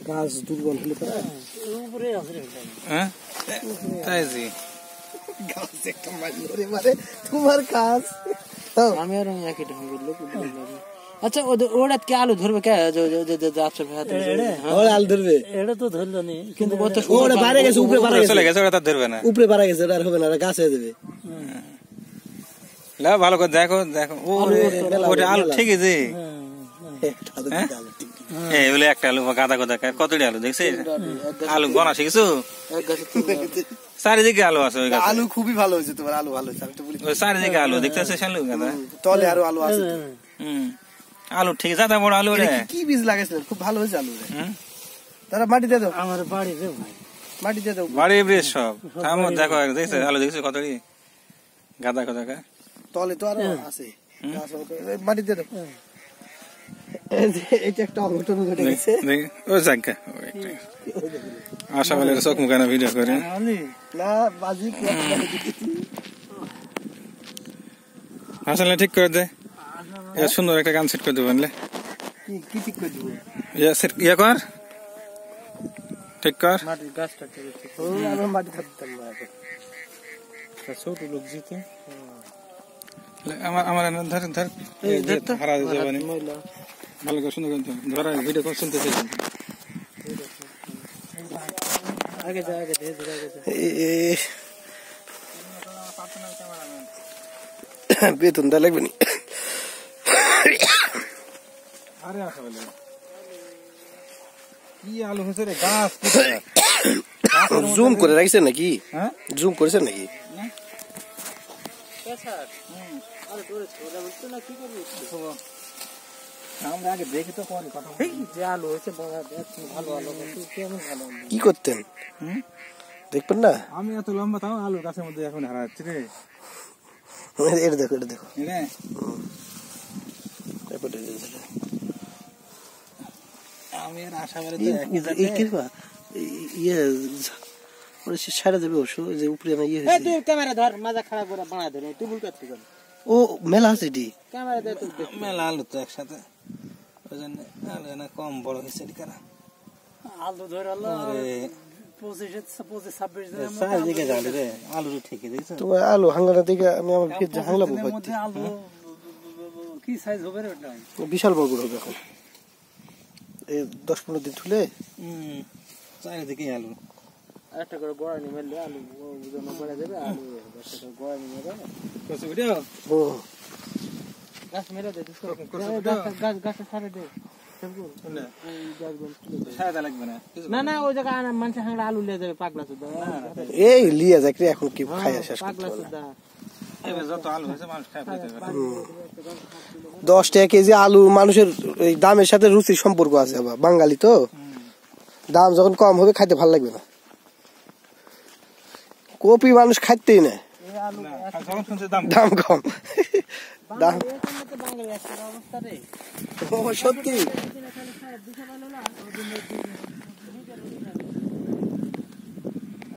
গাছ দুর্বল হলে উপরে আছে হ্যাঁ তাই জি গাছ একটা মারি মারে তোমার কাজ আমি আর একই ঢং করলো আচ্ছা ওটা কি আলু ধরবে কে আপনার হাতে ওরা আলু ধরবে এটা তো ধরলো নি কিন্তু ওটা বাইরে গেছে উপরে বাইরে চলে গেছে ওটা তার ধরবে না উপরে বাইরে গেছে ওটা আর হবে না ওটা গাছ হয়ে যাবে লা ভালো করে দেখো দেখো ওটা আলু ঠিক আছে এই বলে একটা আলু গাদা গাদা কতটি আলু দেখছিস আলু গোনা শিখছো চারিদিকে আলু আছে ওই গাছে আলু খুবই ভালো হয়েছে তোমার আলু ভালো হয়েছে আমি তো বলি ওই চারিদিকে আলু দেখতেছিস আলু গাদা তলে আরো আলু আছে আলু ঠিক আছে দাদা বড় আলু রে কি বীজ লাগাইছিস খুব ভালো হয়েছে আলু রে তারা মাটি দিয়ে দাও আমার বাড়ি দে ভাই মাটি দিয়ে দাও বাড়ি বীজ সব থামো দেখো দেখছিস আলু দেখছিস কতটি গাদা গাদা তলে তো আরো আছে মাটি দিয়ে দাও এটা একটা অঘটন ঘটে গেছে ও জায়গা আশা বলে চোখ মুখানা ভিডিও করে না বাজি আসলে ঠিক করে দে এটা সুন্দর একটা গান সেট করে দেবো আনলে কি ঠিক করে দেবো ইয়ে কর ঠিক কর মাটির গাছটা আমি মাটি থাকতাম না ছোট লোক যেতে আমার আমার ধর ধর হারা দিতে পারি ভালো করে সুন্দর ধরা ভিডিও করে শুনতে চাই আগে যা আগে বেতন দা লাগবে নি আরে আসা বলে কি আলু হচ্ছে রে গাছ জুম করে রাখছেন নাকি হ্যাঁ জুম করেছেন নাকি আরে তোরে ছোড়া বলতো না কি করবি আমরা আগে দেখি তো পরে কথা যে আলু হয়েছে ভালো আলু কেমন ভালো কি করতেন দেখবেন না আমি এত লম্বা তাও আলু গাছের মধ্যে এখন হারা যাচ্ছে রে এটা দেখো আমি আর আশা করি ইয়ে ছাড়া দেবে অবশ্য যে উপরে তুই ক্যামেরা ধর মাজা খারাপ করে বানা ধরে তুই ভুল করছিস ও মেলা আছে এটি ক্যামেরা দে তো মেলা আলু তো একসাথে ওই জন্য আলু না কম বড় হয়েছে কারা আলু ধরে আলু আলু ঠিকই দেখছো তোমার আলু হাঙ্গাটা দেখে আমি আমার ভিড় হাঙ্গলাবো আলু কি সাইজ হবে রে ওটা বিশাল বড় হবে এখন এই 10-15 দিন তুলে চারিদিকে আলু একটা করে গোড়া নিয়ে মেললে আলু ওজন করে দেবে আলু একটা করে গোড়া নিয়ে নেবে কত ভিডিও ও গাছ মেরে দে গাছ ছাড়ে দে না না ওই জায়গা মানুষ হাঙ্গা আলু লিয়ে যাবে পাগলা সুদ্ধা এই লিয়ে যাক রে এখন কি খাইয়া শেষ পাগলা সুদ্ধা এবার যত আলু হয়েছে মানুষ খায় ফেলতে পারে 10 টাকা কেজি আলু মানুষের এই দামের সাথে রুচির সম্পর্ক আছে বাবা বাঙালি তো দাম যখন কম হবে খাইতে ভালো লাগবে না কপি মানুষ খাইতেই না দাম কম দাম সত্যি